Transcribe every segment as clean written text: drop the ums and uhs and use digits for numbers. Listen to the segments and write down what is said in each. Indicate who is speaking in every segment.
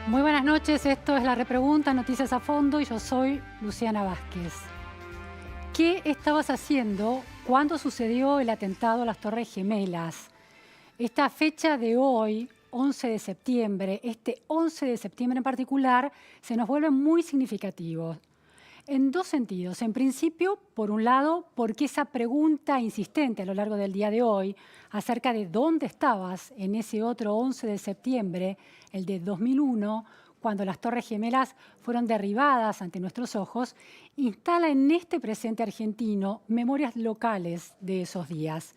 Speaker 1: Muy buenas noches, esto es La Repregunta, Noticias a Fondo, y yo soy Luciana Vázquez. ¿Qué estabas haciendo cuando sucedió el atentado a las Torres Gemelas? Esta fecha de hoy, 11 de septiembre, este 11 de septiembre en particular, se nos vuelve muy significativo. En dos sentidos. En principio, por un lado, porque esa pregunta insistente a lo largo del día de hoy acerca de dónde estabas en ese otro 11 de septiembre, el de 2001, cuando las Torres Gemelas fueron derribadas ante nuestros ojos, instala en este presente argentino memorias locales de esos días.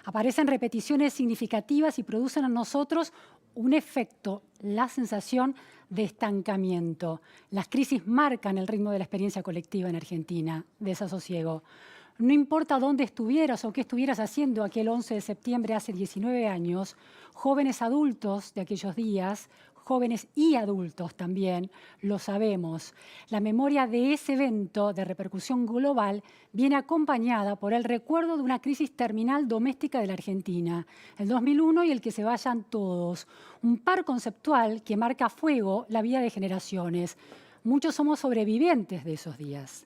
Speaker 1: Aparecen repeticiones significativas y producen en nosotros un efecto, la sensación de estancamiento. Las crisis marcan el ritmo de la experiencia colectiva en Argentina, desasosiego. No importa dónde estuvieras o qué estuvieras haciendo aquel 11 de septiembre hace 19 años, jóvenes adultos de aquellos días, jóvenes y adultos también, lo sabemos. La memoria de ese evento de repercusión global viene acompañada por el recuerdo de una crisis terminal doméstica de la Argentina, el 2001 y el que se vayan todos. Un par conceptual que marca a fuego la vida de generaciones. Muchos somos sobrevivientes de esos días.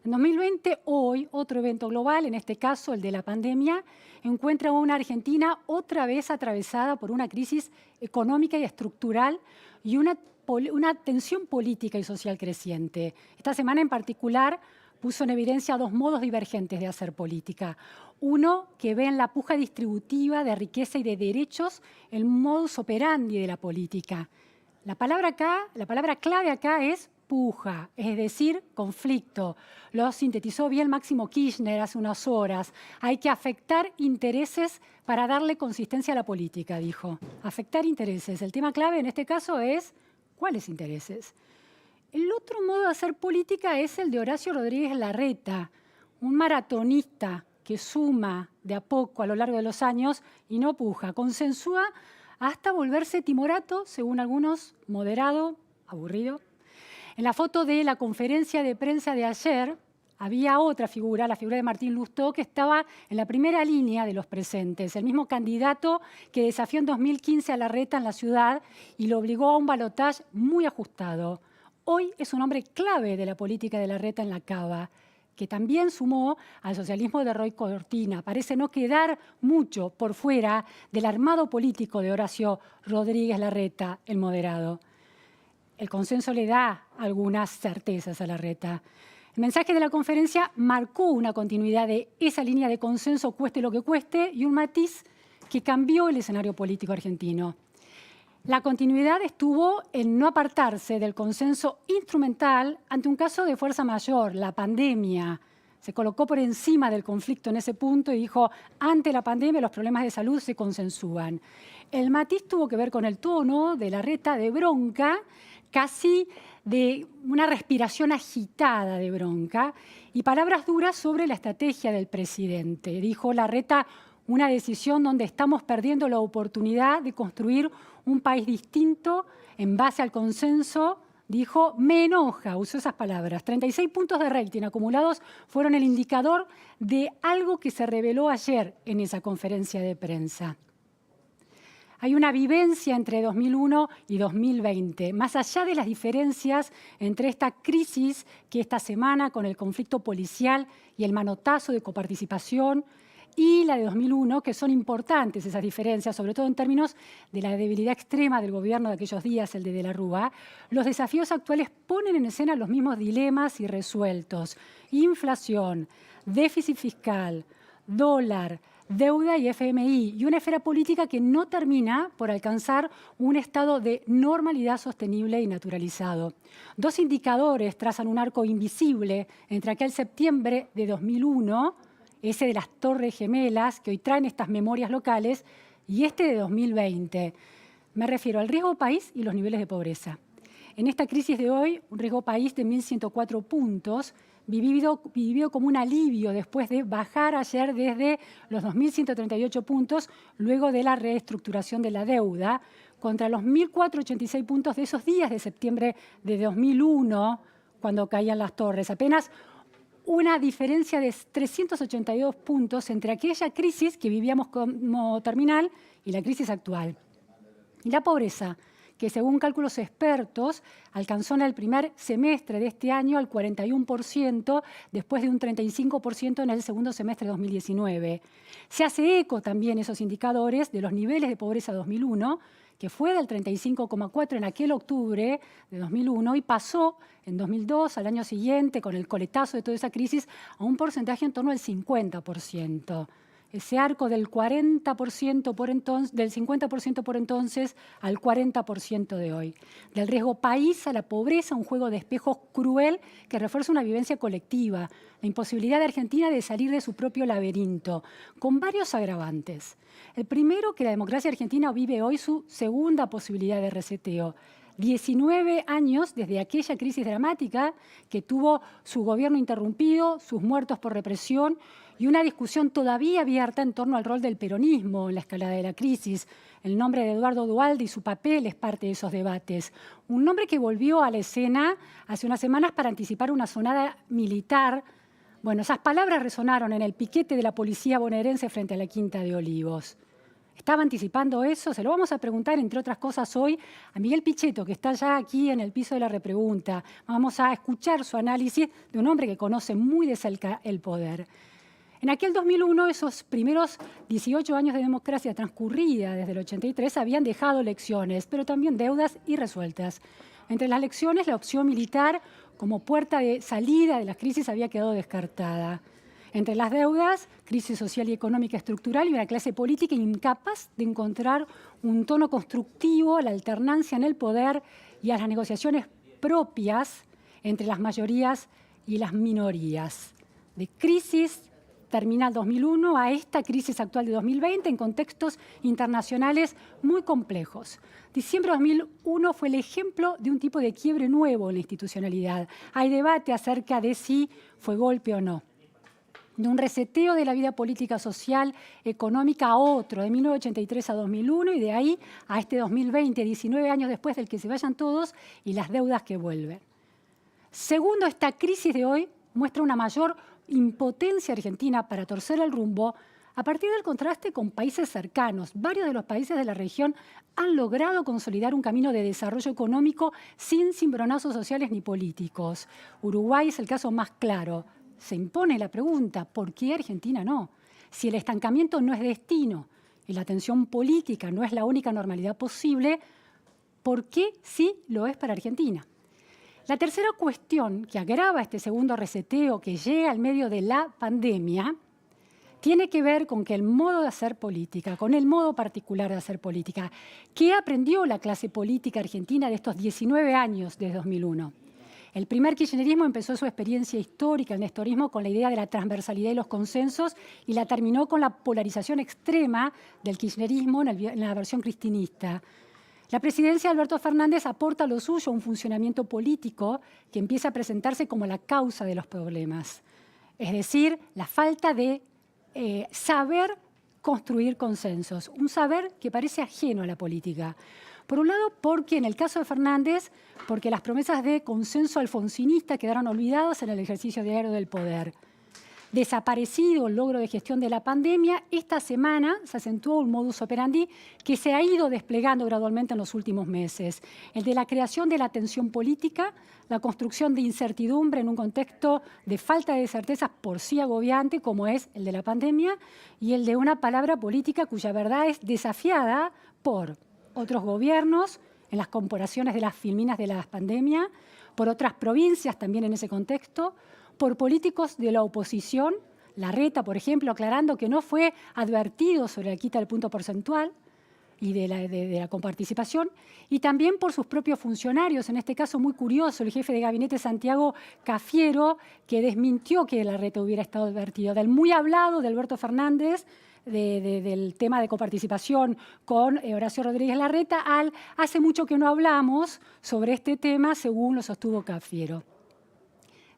Speaker 1: En 2020, hoy, otro evento global, en este caso el de la pandemia, encuentra a una Argentina otra vez atravesada por una crisis económica y estructural y una tensión política y social creciente. Esta semana en particular puso en evidencia dos modos divergentes de hacer política. Uno que ve en la puja distributiva de riqueza y de derechos el modus operandi de la política. La palabra clave acá es puja, es decir, conflicto. Lo sintetizó bien Máximo Kirchner hace unas horas. Hay que afectar intereses para darle consistencia a la política, dijo. Afectar intereses. El tema clave en este caso es ¿cuáles intereses? El otro modo de hacer política es el de Horacio Rodríguez Larreta, un maratonista que suma de a poco a lo largo de los años y no puja, consensúa hasta volverse timorato, según algunos, moderado, aburrido. En la foto de la conferencia de prensa de ayer había otra figura, la figura de Martín Lustó, que estaba en la primera línea de los presentes, el mismo candidato que desafió en 2015 a Larreta en la ciudad y lo obligó a un balotaje muy ajustado. Hoy es un hombre clave de la política de Larreta en la Cava, que también sumó al socialismo de Roy Cortina. Parece no quedar mucho por fuera del armado político de Horacio Rodríguez Larreta, el moderado. El consenso le da algunas certezas a Larreta. El mensaje de la conferencia marcó una continuidad de esa línea de consenso, cueste lo que cueste, y un matiz que cambió el escenario político argentino. La continuidad estuvo en no apartarse del consenso instrumental ante un caso de fuerza mayor, la pandemia. Se colocó por encima del conflicto en ese punto y dijo, ante la pandemia los problemas de salud se consensúan. El matiz tuvo que ver con el tono de Larreta de bronca, casi de una respiración agitada de bronca y palabras duras sobre la estrategia del presidente. Dijo Larreta, una decisión donde estamos perdiendo la oportunidad de construir un país distinto en base al consenso. Dijo, me enoja, usó esas palabras. 36 puntos de rating acumulados fueron el indicador de algo que se reveló ayer en esa conferencia de prensa. Hay una vivencia entre 2001 y 2020, más allá de las diferencias entre esta crisis que esta semana con el conflicto policial y el manotazo de coparticipación y la de 2001, que son importantes esas diferencias, sobre todo en términos de la debilidad extrema del gobierno de aquellos días, el de la Rúa. Los desafíos actuales ponen en escena los mismos dilemas irresueltos: inflación, déficit fiscal, dólar, deuda y FMI, y una esfera política que no termina por alcanzar un estado de normalidad sostenible y naturalizado. Dos indicadores trazan un arco invisible entre aquel septiembre de 2001, ese de las Torres Gemelas, que hoy traen estas memorias locales, y este de 2020. Me refiero al riesgo país y los niveles de pobreza. En esta crisis de hoy, un riesgo país de 1.104 puntos, vivido como un alivio después de bajar ayer desde los 2.138 puntos, luego de la reestructuración de la deuda, contra los 1.486 puntos de esos días de septiembre de 2001, cuando caían las torres. Apenas una diferencia de 382 puntos entre aquella crisis que vivíamos como terminal y la crisis actual. Y la pobreza, que según cálculos expertos alcanzó en el primer semestre de este año al 41%, después de un 35% en el segundo semestre de 2019. Se hace eco también esos indicadores de los niveles de pobreza 2001, que fue del 35,4 en aquel octubre de 2001 y pasó en 2002, al año siguiente, con el coletazo de toda esa crisis, a un porcentaje en torno al 50%. Ese arco del 40% por entonces, del 50% por entonces al 40% de hoy. Del riesgo país a la pobreza, un juego de espejos cruel que refuerza una vivencia colectiva, la imposibilidad de Argentina de salir de su propio laberinto, con varios agravantes. El primero, que la democracia argentina vive hoy su segunda posibilidad de reseteo. 19 años desde aquella crisis dramática que tuvo su gobierno interrumpido, sus muertos por represión y una discusión todavía abierta en torno al rol del peronismo en la escalada de la crisis. El nombre de Eduardo Duhalde y su papel es parte de esos debates. Un nombre que volvió a la escena hace unas semanas para anticipar una sonada militar. Bueno, esas palabras resonaron en el piquete de la policía bonaerense frente a la Quinta de Olivos. ¿Estaba anticipando eso? Se lo vamos a preguntar, entre otras cosas, hoy a Miguel Pichetto, que está ya aquí en el piso de la repregunta. Vamos a escuchar su análisis de un hombre que conoce muy de cerca el poder. En aquel 2001, esos primeros 18 años de democracia transcurrida desde el 83 habían dejado lecciones, pero también deudas irresueltas. Entre las lecciones, la opción militar como puerta de salida de las crisis había quedado descartada. Entre las deudas, crisis social y económica estructural y una clase política incapaz de encontrar un tono constructivo a la alternancia en el poder y a las negociaciones propias entre las mayorías y las minorías. De crisis terminal 2001 a esta crisis actual de 2020 en contextos internacionales muy complejos. Diciembre de 2001 fue el ejemplo de un tipo de quiebre nuevo en la institucionalidad. Hay debate acerca de si fue golpe o no. De un reseteo de la vida política, social, económica a otro, de 1983 a 2001 y de ahí a este 2020, 19 años después del que se vayan todos y las deudas que vuelven. Segundo, esta crisis de hoy muestra una mayor impotencia argentina para torcer el rumbo a partir del contraste con países cercanos. Varios de los países de la región han logrado consolidar un camino de desarrollo económico sin cimbronazos sociales ni políticos. Uruguay es el caso más claro. Se impone la pregunta, ¿por qué Argentina no? Si el estancamiento no es destino y la tensión política no es la única normalidad posible, ¿por qué sí lo es para Argentina? La tercera cuestión que agrava este segundo reseteo que llega al medio de la pandemia tiene que ver con que el modo de hacer política, con el modo particular de hacer política, ¿qué aprendió la clase política argentina de estos 19 años desde 2001? El primer kirchnerismo empezó su experiencia histórica, el nestorismo, con la idea de la transversalidad y los consensos y la terminó con la polarización extrema del kirchnerismo en la versión cristinista. La presidencia de Alberto Fernández aporta lo suyo a un funcionamiento político que empieza a presentarse como la causa de los problemas. Es decir, la falta de saber construir consensos, un saber que parece ajeno a la política. Por un lado, porque en el caso de Fernández, porque las promesas de consenso alfonsinista quedaron olvidadas en el ejercicio diario del poder. Desaparecido el logro de gestión de la pandemia, esta semana se acentuó un modus operandi que se ha ido desplegando gradualmente en los últimos meses. El de la creación de la tensión política, la construcción de incertidumbre en un contexto de falta de certezas por sí agobiante, como es el de la pandemia, y el de una palabra política cuya verdad es desafiada por otros gobiernos, en las comparaciones de las filminas de la pandemia, por otras provincias también en ese contexto, por políticos de la oposición, Larreta, por ejemplo, aclarando que no fue advertido sobre la quita del punto porcentual y de la comparticipación, y también por sus propios funcionarios, en este caso muy curioso, el jefe de gabinete Santiago Cafiero, que desmintió que Larreta hubiera estado advertido, del muy hablado de Alberto Fernández, del tema de coparticipación con Horacio Rodríguez Larreta, hace mucho que no hablamos sobre este tema, según lo sostuvo Cafiero.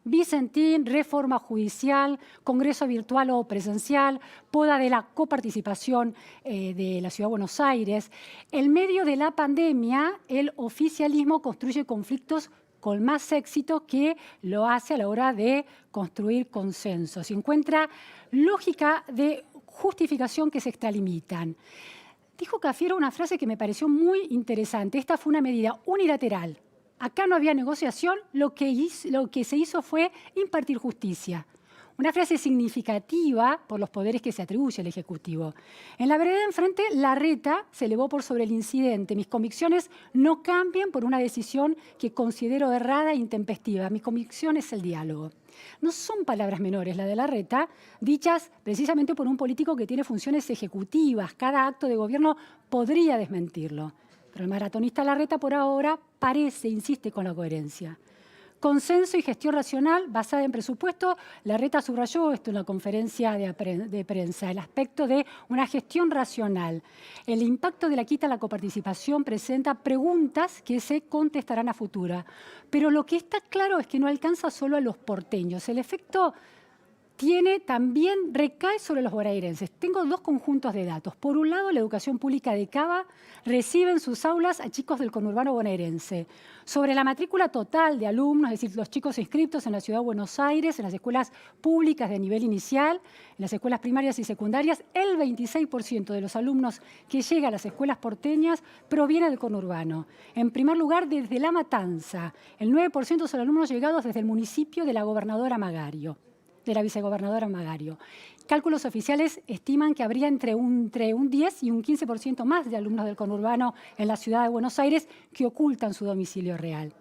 Speaker 1: Vicentín, reforma judicial, congreso virtual o presencial, poda de la coparticipación de la Ciudad de Buenos Aires. En medio de la pandemia, el oficialismo construye conflictos con más éxito que lo hace a la hora de construir consensos. Y encuentra lógica de justificación que se extralimitan. Dijo Cafiero una frase que me pareció muy interesante. Esta fue una medida unilateral. Acá no había negociación, lo que se hizo fue impartir justicia. Una frase significativa por los poderes que se atribuye al Ejecutivo. En la vereda enfrente, Larreta se elevó por sobre el incidente. Mis convicciones no cambian por una decisión que considero errada e intempestiva. Mi convicción es el diálogo. No son palabras menores las de Larreta, dichas precisamente por un político que tiene funciones ejecutivas. Cada acto de gobierno podría desmentirlo. Pero el maratonista Larreta por ahora insiste con la coherencia. Consenso y gestión racional basada en presupuesto. Larreta subrayó esto en la conferencia de prensa, el aspecto de una gestión racional. El impacto de la quita a la coparticipación presenta preguntas que se contestarán a futuro. Pero lo que está claro es que no alcanza solo a los porteños. El efecto recae sobre los bonaerenses. Tengo dos conjuntos de datos. Por un lado, la educación pública de Cava recibe en sus aulas a chicos del conurbano bonaerense. Sobre la matrícula total de alumnos, es decir, los chicos inscritos en la Ciudad de Buenos Aires, en las escuelas públicas de nivel inicial, en las escuelas primarias y secundarias, el 26% de los alumnos que llegan a las escuelas porteñas proviene del conurbano. En primer lugar, desde La Matanza. El 9% son alumnos llegados desde el municipio de la vicegobernadora Magario. Cálculos oficiales estiman que habría entre un 10 y un 15% más de alumnos del conurbano en la ciudad de Buenos Aires que ocultan su domicilio real.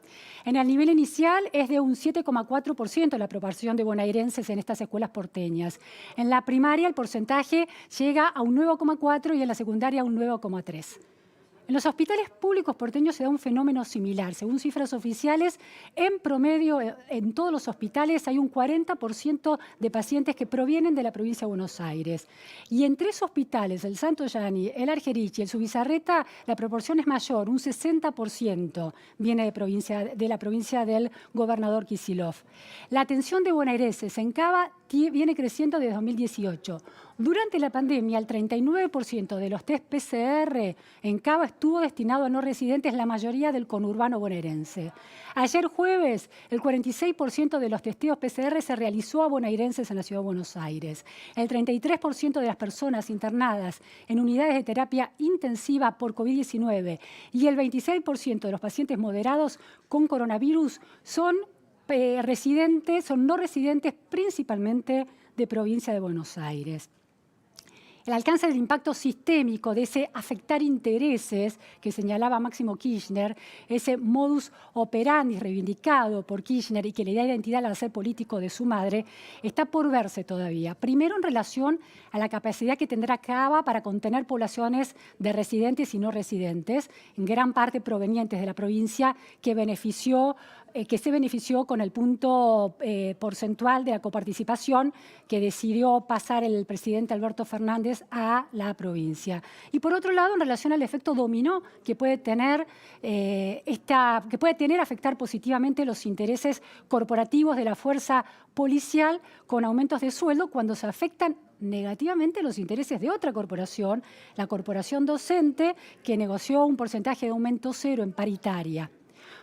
Speaker 1: En el nivel inicial es de un 7,4% la proporción de bonaerenses en estas escuelas porteñas. En la primaria el porcentaje llega a un 9,4% y en la secundaria a un 9,3%. En los hospitales públicos porteños se da un fenómeno similar. Según cifras oficiales, en promedio en todos los hospitales hay un 40% de pacientes que provienen de la provincia de Buenos Aires. Y en 3 hospitales, el Santo Yani, el Argerich y el Subizarreta, la proporción es mayor, un 60% viene de la provincia del gobernador Kicillof. La atención de bonaerenses en Cava viene creciendo desde 2018. Durante la pandemia, el 39% de los test PCR en Cava estuvo destinado a no residentes, la mayoría del conurbano bonaerense. Ayer jueves, el 46% de los testeos PCR se realizó a bonaerenses en la Ciudad de Buenos Aires. El 33% de las personas internadas en unidades de terapia intensiva por COVID-19 y el 26% de los pacientes moderados con coronavirus son no residentes principalmente de provincia de Buenos Aires. El alcance del impacto sistémico de ese afectar intereses que señalaba Máximo Kirchner, ese modus operandi reivindicado por Kirchner y que le da identidad al hacer político de su madre, está por verse todavía. Primero, en relación a la capacidad que tendrá Cava para contener poblaciones de residentes y no residentes, en gran parte provenientes de la provincia, que se benefició con el punto porcentual de la coparticipación que decidió pasar el presidente Alberto Fernández a la provincia. Y por otro lado, en relación al efecto dominó que puede tener afectar positivamente los intereses corporativos de la fuerza policial con aumentos de sueldo cuando se afectan negativamente los intereses de otra corporación, la corporación docente, que negoció un porcentaje de aumento cero en paritaria.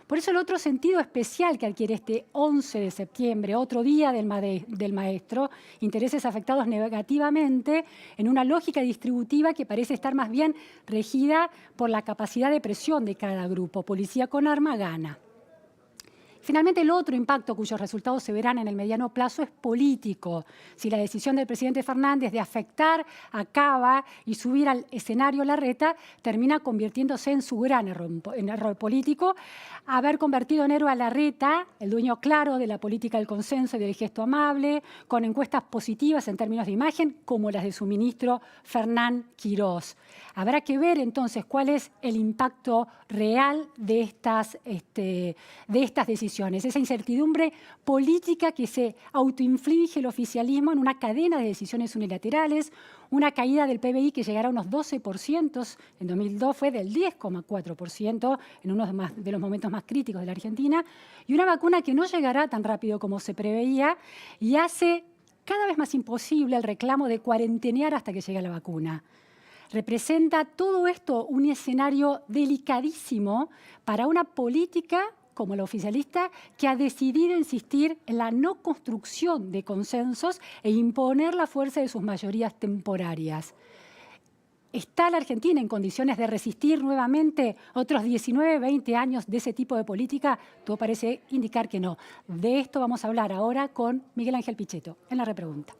Speaker 1: Por eso el otro sentido especial que adquiere este 11 de septiembre, otro día del maestro, intereses afectados negativamente en una lógica distributiva que parece estar más bien regida por la capacidad de presión de cada grupo. Policía con arma gana. Finalmente, el otro impacto cuyos resultados se verán en el mediano plazo es político. Si la decisión del presidente Fernández de afectar a Cava y subir al escenario Larreta termina convirtiéndose en su gran error político, haber convertido en héroe a Larreta, el dueño claro de la política del consenso y del gesto amable, con encuestas positivas en términos de imagen, como las de su ministro Fernán Quirós. Habrá que ver entonces cuál es el impacto real de estas decisiones, esa incertidumbre política que se autoinflige el oficialismo en una cadena de decisiones unilaterales, una caída del PBI que llegará a unos 12%, en 2002 fue del 10,4%, en uno de los momentos más críticos de la Argentina, y una vacuna que no llegará tan rápido como se preveía y hace cada vez más imposible el reclamo de cuarentenear hasta que llegue la vacuna. Representa todo esto un escenario delicadísimo para una política como la oficialista, que ha decidido insistir en la no construcción de consensos e imponer la fuerza de sus mayorías temporarias. ¿Está la Argentina en condiciones de resistir nuevamente otros 19, 20 años de ese tipo de política? Todo parece indicar que no. De esto vamos a hablar ahora con Miguel Ángel Pichetto, en la repregunta.